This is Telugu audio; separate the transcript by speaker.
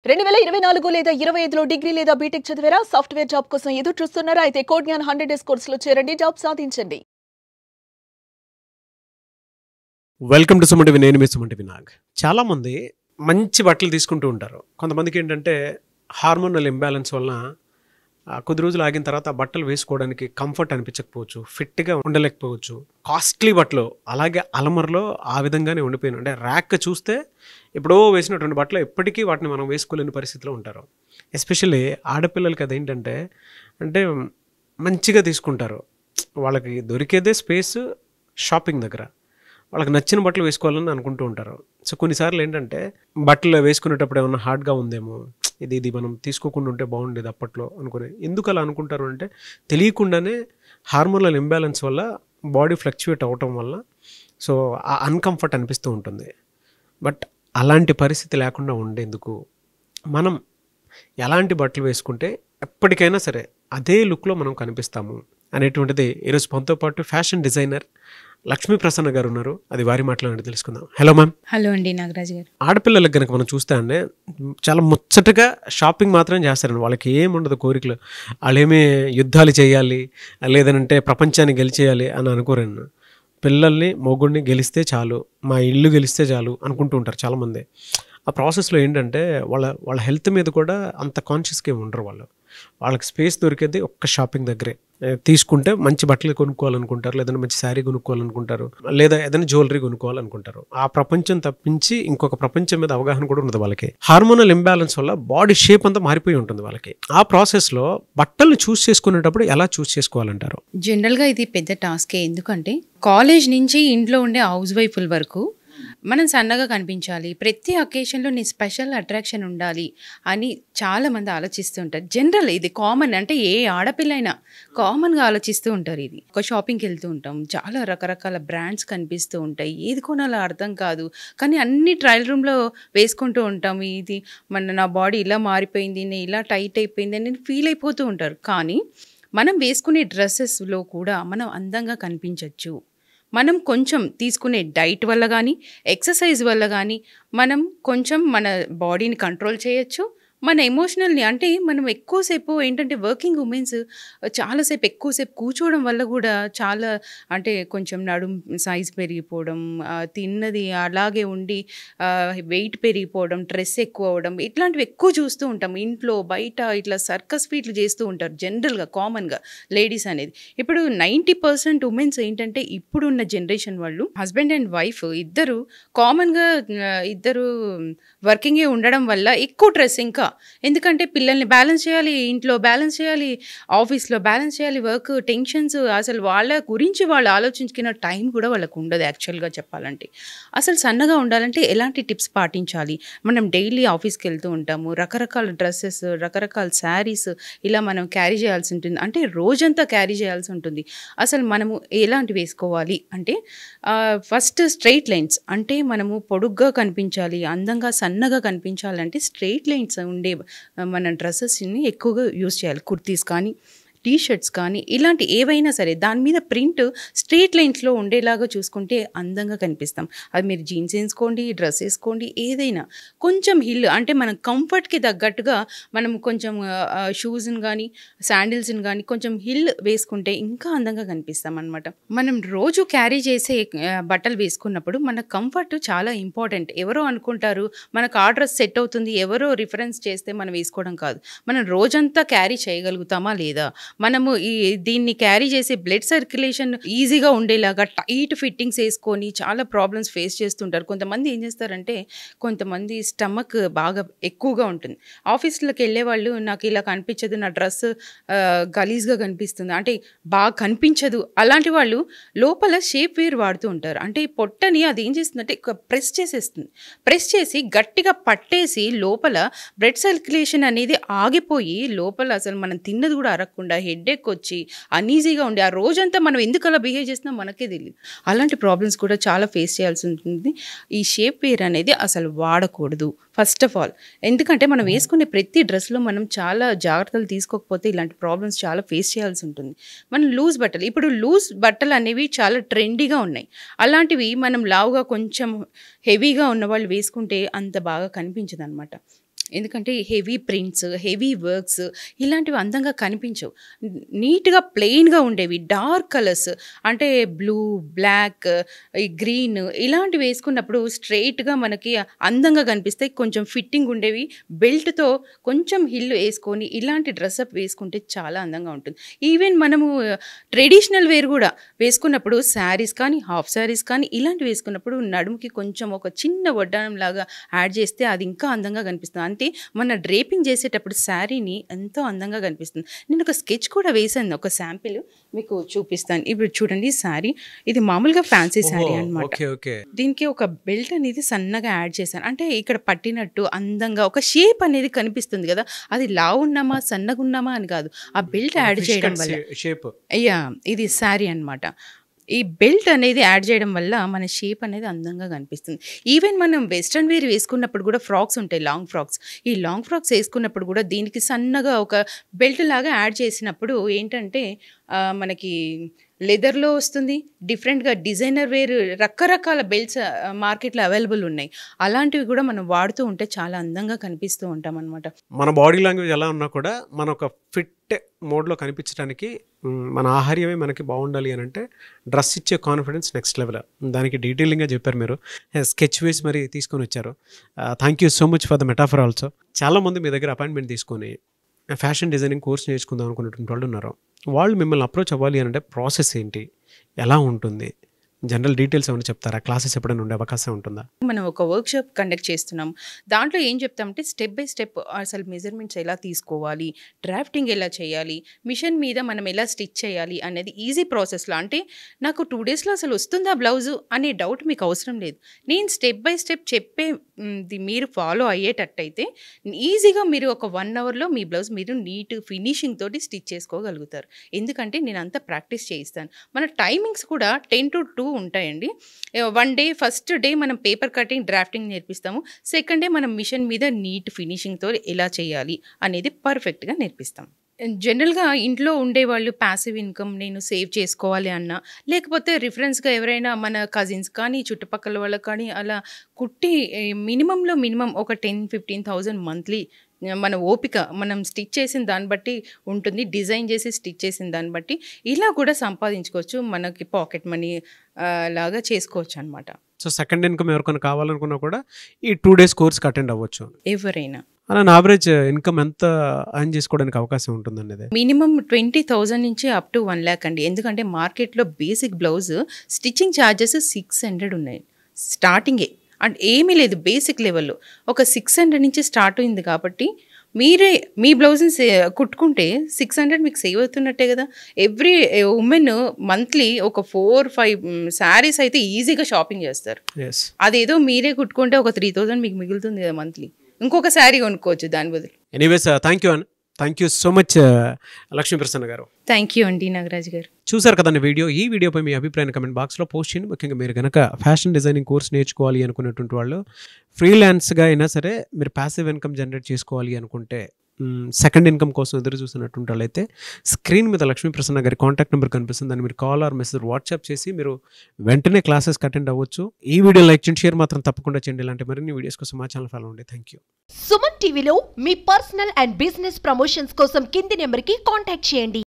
Speaker 1: 2024 లేదా 25లో డిగ్రీ లేదా బీటెక్ చదివారా? సాఫ్ట్‌వేర్ జాబ్ కోసం ఎదురు చూస్తున్నారా? అయితే కోడ్ జ్ఞాన్ 100 డేస్ కోర్సులో చేరండి, జాబ్ సాధించండి.
Speaker 2: వెల్కమ్ టు సుమన్ నేను మీ సుమన్ నాగ్. చాలామంది మంచి బట్టలు తీసుకుంటూ ఉంటారు. కొంతమందికి ఏంటంటే హార్మోనల్ ఇంబ్యాలెన్స్ వలన కొద్ది రోజులు ఆగిన తర్వాత ఆ బట్టలు వేసుకోవడానికి కంఫర్ట్ అనిపించకపోవచ్చు, ఫిట్గా ఉండలేకపోవచ్చు. కాస్ట్లీ బట్టలు అలాగే అలమరలో ఆ విధంగానే ఉండిపోయిన అంటే ర్యాక్ చూస్తే ఎప్పుడో వేసినటువంటి బట్టలు ఎప్పటికీ వాటిని మనం వేసుకోలేని పరిస్థితిలో ఉంటారు. ఎస్పెషల్లీ ఆడపిల్లలకి అదేంటంటే అంటే మంచిగా తీసుకుంటారు. వాళ్ళకి దొరికేదే స్పేస్ షాపింగ్ దగ్గర. వాళ్ళకి నచ్చిన బట్టలు వేసుకోవాలని అనుకుంటూ ఉంటారు. సో కొన్నిసార్లు ఏంటంటే బట్టలు వేసుకునేటప్పుడు ఏమన్నా హార్డ్గా ఉందేమో, ఇది మనం తీసుకోకుండా ఉంటే బాగుండేది అప్పట్లో అనుకుని. ఎందుకు అలా అనుకుంటారు అంటే తెలియకుండానే హార్మోనల్ ఇంబ్యాలెన్స్ వల్ల బాడీ ఫ్లక్చువేట్ అవ్వటం వల్ల సో ఆ అన్కంఫర్ట్ అనిపిస్తూ ఉంటుంది. బట్ అలాంటి పరిస్థితి లేకుండా ఉండేందుకు మనం ఎలాంటి బట్టలు వేసుకుంటే ఎప్పటికైనా సరే అదే లుక్లో మనం కనిపిస్తాము అనేటువంటిది ఈరోజు మనతో పాటు ఫ్యాషన్ డిజైనర్ లక్ష్మీ ప్రసన్న గారు ఉన్నారు. అది వారి మాటలో తెలుసుకుందాం. Hello ma'am.
Speaker 3: హలో అండి నాగరాజ్ గారు.
Speaker 2: ఆడపిల్లలకు కనుక మనం చూస్తే అండి చాలా ముచ్చటగా షాపింగ్ మాత్రం చేస్తారండి. వాళ్ళకి ఏముండదు కోరికలు. వాళ్ళేమీ యుద్ధాలు చేయాలి లేదనంటే ప్రపంచాన్ని గెలిచేయాలి అని అనుకోరండి. పిల్లల్ని మొగుడిని గెలిస్తే చాలు, మా ఇల్లు గెలిస్తే చాలు అనుకుంటూ ఉంటారు చాలామంది. ఆ ప్రాసెస్లో ఏంటంటే వాళ్ళ హెల్త్ మీద కూడా అంత కాన్షియస్గా ఉండరు. వాళ్ళకి స్పేస్ దొరికేది ఒక్క షాపింగ్ దగ్గరే. తీసుకుంటే మంచి బట్టలు కొనుక్కోవాలనుకుంటారు, లేదంటే మంచి శారీ కొనుక్కోవాలనుకుంటారు, లేదా ఏదైనా జ్యువెలరీ కొనుక్కోవాలనుకుంటారు. ఆ ప్రపంచం తప్పించి ఇంకొక ప్రపంచం మీద అవగాహన కూడా ఉండదు వాళ్ళకి. హార్మోనల్ ఇంబ్యాలెన్స్ వల్ల బాడీ షేప్ అంతా మారిపోయి ఉంటుంది వాళ్ళకి. ఆ ప్రాసెస్లో బట్టలను చూస్ చేసుకునేటప్పుడు ఎలా చూస్ చేసుకోవాలంటారు?
Speaker 3: జనరల్గా ఇది పెద్ద టాస్కే. ఎందుకంటే కాలేజ్ నుంచి ఇంట్లో ఉండే హౌస్ వైఫ్ల వరకు మనం సన్నగా కనిపించాలి, ప్రతి అకేషన్లో నీ స్పెషల్ అట్రాక్షన్ ఉండాలి అని చాలామంది ఆలోచిస్తూ ఉంటారు. జనరల్ ఇది కామన్, అంటే ఏ ఆడపిల్ల అయినా కామన్గా ఆలోచిస్తూ ఉంటారు. ఇది ఒక షాపింగ్కి వెళ్తూ ఉంటాం, చాలా రకరకాల బ్రాండ్స్ కనిపిస్తూ ఉంటాయి, ఏది కొనాలో అర్థం కాదు, కానీ అన్ని ట్రయల్ రూమ్లో వేసుకుంటూ ఉంటాం. ఇది నా బాడీ ఇలా మారిపోయింది, నేను ఇలా టైట్ అయిపోయింది అని ఫీల్ అయిపోతూ ఉంటారు. కానీ మనం వేసుకునే డ్రెస్సెస్లో కూడా మనం అందంగా కనిపించవచ్చు. మనం కొంచెం తీసుకునే డైట్ వల్ల కానీ ఎక్సర్సైజ్ వల్ల కానీ మనం కొంచెం మన బాడీని కంట్రోల్ చేయొచ్చు. మన ఎమోషనల్ని, అంటే మనం ఎక్కువసేపు ఏంటంటే వర్కింగ్ ఉమెన్స్ చాలాసేపు ఎక్కువసేపు కూర్చోవడం వల్ల కూడా చాలా అంటే కొంచెం నడుం సైజ్ పెరిగిపోవడం, తిన్నది అలాగే ఉండి వెయిట్ పెరిగిపోవడం, స్ట్రెస్ ఎక్కువ అవ్వడం, ఇట్లాంటివి ఎక్కువ చూస్తూ ఉంటాం. ఇంట్లో బయట ఇట్లా సర్కస్ ఫీట్లు చేస్తూ ఉంటారు జనరల్గా కామన్గా లేడీస్ అనేది. ఇప్పుడు 90% ఉమెన్స్ ఏంటంటే ఇప్పుడున్న జనరేషన్ వాళ్ళు హస్బెండ్ అండ్ వైఫ్ ఇద్దరు కామన్గా ఇద్దరు వర్కింగే ఉండడం వల్ల ఎక్కువ స్ట్రెస్. ఇంకా ఎందుకంటే పిల్లల్ని బ్యాలెన్స్ చేయాలి, ఇంట్లో బ్యాలెన్స్ చేయాలి, ఆఫీస్లో బ్యాలెన్స్ చేయాలి, వర్క్ టెన్షన్స్, అసలు వాళ్ళ గురించి వాళ్ళు ఆలోచించుకున్న టైం కూడా వాళ్ళకు ఉండదు. యాక్చువల్గా చెప్పాలంటే అసలు సన్నగా ఉండాలంటే ఎలాంటి టిప్స్ పాటించాలి? మనం డైలీ ఆఫీస్కి వెళ్తూ ఉంటాము, రకరకాల డ్రెస్సెస్, రకరకాల శారీస్ ఇలా మనం క్యారీ చేయాల్సి ఉంటుంది, అంటే రోజంతా క్యారీ చేయాల్సి ఉంటుంది. అసలు మనము ఎలాంటి వేసుకోవాలి అంటే ఫస్ట్ స్ట్రెయిట్ లైన్స్, అంటే మనము పొడుగ్గా కనిపించాలి, అందంగా సన్నగా కనిపించాలంటే స్ట్రెయిట్ లైన్స్ ఉండే మన డ్రెస్సెస్ని ఎక్కువగా యూజ్ చేయాలి. కుర్తీస్ కానీ టీ షర్ట్స్ కానీ ఇలాంటి ఏవైనా సరే దాని మీద ప్రింట్ స్ట్రెయిట్ లైన్స్లో ఉండేలాగా చూసుకుంటే అందంగా కనిపిస్తాం. అది మీరు జీన్స్ వేసుకోండి, డ్రెస్ వేసుకోండి, ఏదైనా కొంచెం హిల్, అంటే మనం కంఫర్ట్కి తగ్గట్టుగా మనం కొంచెం షూస్ని కానీ శాండిల్స్ని కానీ కొంచెం హిల్ వేసుకుంటే ఇంకా అందంగా కనిపిస్తాం అనమాట. మనం రోజు క్యారీ చేసే బట్టలు వేసుకున్నప్పుడు మన కంఫర్ట్ చాలా ఇంపార్టెంట్. ఎవరో అనుకుంటారు మనకు ఆ డ్రెస్ సెట్ అవుతుంది, ఎవరో రిఫరెన్స్ చేస్తే మనం వేసుకోవడం కాదు. మనం రోజంతా క్యారీ చేయగలుగుతామా లేదా, మనము దీన్ని క్యారీ చేసే బ్లడ్ సర్క్యులేషన్ ఈజీగా ఉండేలాగా టైట్ ఫిట్టింగ్స్ వేసుకొని చాలా ప్రాబ్లమ్స్ ఫేస్ చేస్తుంటారు. కొంతమంది ఏం చేస్తారంటే కొంతమంది స్టమక్ బాగా ఎక్కువగా ఉంటుంది. ఆఫీస్లోకి వెళ్ళే వాళ్ళు నాకు ఇలా కనిపించదు, నా డ్రెస్ గలీజ్గా కనిపిస్తుంది, అంటే బాగా కనిపించదు, అలాంటి వాళ్ళు లోపల షేప్ వేర్ వాడుతూ ఉంటారు. అంటే పొట్టని అది ఏం చేస్తుందంటే ప్రెస్ చేసేస్తుంది, ప్రెస్ చేసి గట్టిగా పట్టేసి లోపల బ్లడ్ సర్క్యులేషన్ అనేది ఆగిపోయి లోపల అసలు మనం తిన్నది కూడా అరగకుండా హెడ్ఏక్ వచ్చి అన్ఈజీగా ఉండి ఆ రోజంతా మనం ఎందుకు అలా బిహేవ్ చేసినా మనకే తెలియదు. అలాంటి ప్రాబ్లమ్స్ కూడా చాలా ఫేస్ చేయాల్సి ఉంటుంది. ఈ షేప్ వేర్ అనేది అసలు వాడకూడదు ఫస్ట్ ఆఫ్ ఆల్. ఎందుకంటే మనం వేసుకునే ప్రతి డ్రెస్లో మనం చాలా జాగ్రత్తలు తీసుకోకపోతే ఇలాంటి ప్రాబ్లమ్స్ చాలా ఫేస్ చేయాల్సి ఉంటుంది. మనం లూజ్ బట్టలు, ఇప్పుడు లూజ్ బట్టలు అనేవి చాలా ట్రెండీగా ఉన్నాయి. అలాంటివి మనం లావుగా కొంచెం హెవీగా ఉన్న వాళ్ళు వేసుకుంటే అంత బాగా కనిపించదు అనమాట. ఎందుకంటే హెవీ ప్రింట్స్, హెవీ వర్క్స్ ఇలాంటివి అందంగా కనిపించవు. నీట్గా ప్లెయిన్గా ఉండేవి డార్క్ కలర్స్ అంటే బ్లూ, బ్లాక్, ఈ గ్రీన్ ఇలాంటివి వేసుకున్నప్పుడు స్ట్రైట్గా మనకి అందంగా కనిపిస్తాయి. కొంచెం ఫిట్టింగ్ ఉండేవి బెల్ట్తో కొంచెం హిల్ వేసుకొని ఇలాంటి డ్రెస్అప్ వేసుకుంటే చాలా అందంగా ఉంటుంది. ఈవెన్ మనము ట్రెడిషనల్ వేర్ కూడా వేసుకున్నప్పుడు శారీస్ కానీ, హాఫ్ శారీస్ కానీ ఇలాంటివి వేసుకున్నప్పుడు నడుముకి కొంచెం ఒక చిన్న వడ్డానం లాగా యాడ్ చేస్తే అది ఇంకా అందంగా కనిపిస్తుంది. అంటే మన డ్రేపింగ్ చేసేటప్పుడు శారీని ఎంతో అందంగా కనిపిస్తుంది. నేను ఒక స్కెచ్ కూడా వేసాను, ఒక శాంపిల్ మీకు చూపిస్తాను. ఇప్పుడు చూడండి శారీ, ఇది మామూలుగా ఫ్యాన్సీ శారీ అనమాట. దీనికి ఒక బెల్ట్ అనేది సన్నగా యాడ్ చేశాను. అంటే ఇక్కడ పట్టినట్టు అందంగా ఒక షేప్ అనేది కనిపిస్తుంది కదా, అది లావు ఉన్నామా సన్నగా ఉన్నామా అని కాదు, ఆ బెల్ట్ యాడ్ చేయడం వల్ల. అయ్యా ఇది శారీ అనమాట. ఈ బెల్ట్ అనేది యాడ్ చేయడం వల్ల మన షేప్ అనేది అందంగా కనిపిస్తుంది. ఈవెన్ మనం వెస్ట్రన్ వేర్ వేసుకున్నప్పుడు కూడా ఫ్రాక్స్ ఉంటాయి, లాంగ్ ఫ్రాక్స్. ఈ లాంగ్ ఫ్రాక్స్ వేసుకున్నప్పుడు కూడా దీనికి సన్నగా ఒక బెల్ట్ లాగా యాడ్ చేసినప్పుడు ఏంటంటే మనకి లెదర్లో వస్తుంది, డిఫరెంట్గా డిజైనర్ వేర్ రకరకాల బెల్ట్స్ మార్కెట్లో అవైలబుల్ ఉన్నాయి. అలాంటివి కూడా మనం వాడుతూ ఉంటే చాలా అందంగా కనిపిస్తూ ఉంటాం అనమాట.
Speaker 2: మన బాడీ లాంగ్వేజ్ ఎలా ఉన్నా కూడా మన ఒక ఫిట్ మోడ్లో కనిపించడానికి మన ఆహార్యమే మనకి బాగుండాలి అని అంటే డ్రెస్ ఇచ్చే కాన్ఫిడెన్స్ నెక్స్ట్ లెవెల్. దానికి డీటెయిలింగ్గా చెప్పారు మీరు, స్కెచ్ వేసి మరి తీసుకొని వచ్చారు. Thank you so much for the metaphor also. చాలామంది మీ దగ్గర అపాయింట్మెంట్ తీసుకొని ఫ్యాషన్ డిజైనింగ్ కోర్స్ నేర్చుకుందాం అనుకున్నటువంటి వాళ్ళు ఉన్నారు. వాళ్ళు మిమ్మల్ని అప్రోచ్ అవ్వాలి అని అంటే ప్రాసెస్ ఏంటి, ఎలా ఉంటుంది, జనరల్ డీటెయిల్స్ ఏమైనా చెప్తారా? క్లాసెస్ ఎప్పుడైనా ఉండే అవకాశం ఉంటుందా?
Speaker 3: మనం ఒక వర్క్షాప్ కండక్ట్ చేస్తున్నాం. దాంట్లో ఏం చెప్తామంటే స్టెప్ బై స్టెప్ అసలు మెజర్మెంట్స్ ఎలా తీసుకోవాలి, డ్రాఫ్టింగ్ ఎలా చేయాలి, మిషన్ మీద మనం ఎలా స్టిచ్ చేయాలి అనేది ఈజీ ప్రాసెస్లో. అంటే నాకు 2 daysలో అసలు వస్తుందా బ్లౌజు అనే డౌట్ మీకు అవసరం లేదు. నేను స్టెప్ బై స్టెప్ మీరు ఫాలో అయ్యేటట్టయితే ఈజీగా మీరు ఒక 1 hourలో మీ బ్లౌజ్ మీరు నీట్ ఫినిషింగ్ తోటి స్టిచ్ చేసుకోగలుగుతారు. ఎందుకంటే నేను అంతా ప్రాక్టీస్ చేయిస్తాను. మన టైమింగ్స్ కూడా 10 to 2 ఉంటాయండి. 1 day ఫస్ట్ డే మనం పేపర్ కటింగ్, డ్రాఫ్టింగ్ నేర్పిస్తాము. సెకండ్ డే మనం మిషన్ మీద నీట్ ఫినిషింగ్తో ఎలా చేయాలి అనేది పర్ఫెక్ట్గా నేర్పిస్తాం. జనరల్గా ఇంట్లో ఉండేవాళ్ళు ప్యాసివ్ ఇన్కమ్ నేను సేవ్ చేసుకోవాలి అన్నా, లేకపోతే రిఫరెన్స్గా ఎవరైనా మన కజిన్స్ కానీ చుట్టుపక్కల వాళ్ళకి కానీ అలా కుట్టి మినిమంలో మినిమం ఒక 10-15,000 మంత్లీ మన ఓపిక, మనం స్టిచ్ చేసిన దాన్ని బట్టి ఉంటుంది, డిజైన్ చేసి స్టిచ్ చేసిన దాన్ని బట్టి ఇలా కూడా సంపాదించుకోవచ్చు. మనకి పాకెట్ మనీ లాగా చేసుకోవచ్చు అనమాట.
Speaker 2: సో సెకండ్ ఇన్కమ్ ఎవరికైనా కావాలనుకున్నా కూడా ఈ 2 days కోర్స్కి అటెండ్ అవ్వచ్చు
Speaker 3: ఎవరైనా.
Speaker 2: అలా యావరేజ్ ఇన్కమ్ ఎంత ఎర్న్ చేసుకోవడానికి అవకాశం ఉంటుందండి?
Speaker 3: మినిమం 20,000 నుంచి అప్ టు 1 lakh అండి. ఎందుకంటే మార్కెట్లో బేసిక్ బ్లౌజ్ స్టిచ్చింగ్ ఛార్జెస్ 600 ఉన్నాయి స్టార్టింగే. అండ్ ఏమీ లేదు, బేసిక్ లెవెల్లో ఒక 600 నుంచి స్టార్ట్ అయింది. కాబట్టి మీరే మీ బ్లౌజ్ని కుట్టుకుంటే 600 మీకు సేవ్ అవుతున్నట్టే కదా. ఎవ్రీ ఉమెన్ మంత్లీ ఒక 4-5 శారీస్ అయితే ఈజీగా షాపింగ్ చేస్తారు. అదేదో మీరే కుట్టుకుంటే ఒక 3,000 మీకు మిగులుతుంది కదా మంత్లీ. ఇంకొక శారీ కొనుక్కోవచ్చు దాని బదులు.
Speaker 2: Anyways thank you thank you so much Lakshmiprasanna గారు.
Speaker 3: థ్యాంక్ యూ అండి నాగరాజ్ గారు.
Speaker 2: చూసారు కదండి వీడియో. ఈ వీడియోపై మీ అభిప్రాయాన్ని కమెంట్ బాక్స్లో పోస్ట్ చేయండి. ముఖ్యంగా మీరు కనుక ఫ్యాషన్ డిజైనింగ్ కోర్స్ నేర్చుకోవాలి అనుకునేటువంటి వాళ్ళు, ఫ్రీలాన్స్గా అయినా సరే మీరు ప్యాసివ్ ఇన్కమ్ జనరేట్ చేసుకోవాలి అనుకుంటే, సెకండ్ ఇన్కమ్ కోసం ఎదురు చూస్తున్నటువంటి వాళ్ళైతే స్క్రీన్ మీద లక్ష్మీప్రసన్న గారి కాంటాక్ట్ నెంబర్ కనిపిస్తుంది. దాన్ని మీరు కాల్ ఆర్ మెసేజ్ వాట్సాప్ చేసి మీరు వెంటనే క్లాసెస్కి అటెండ్ అవ్వచ్చు. ఈ వీడియో లైక్ చేయండి, షేర్ మాత్రం తప్పకుండా చేయండి. ఇలాంటి మరిన్ని వీడియోస్ కోసం మా ఛానల్ ఫాలో అవ్వండి. Thank you.
Speaker 4: సుమన్ టీవీలో మీ పర్సనల్ అండ్ బిజినెస్ ప్రమోషన్స్ కోసం కింది నెంబర్కి కాంటాక్ట్ చేయండి.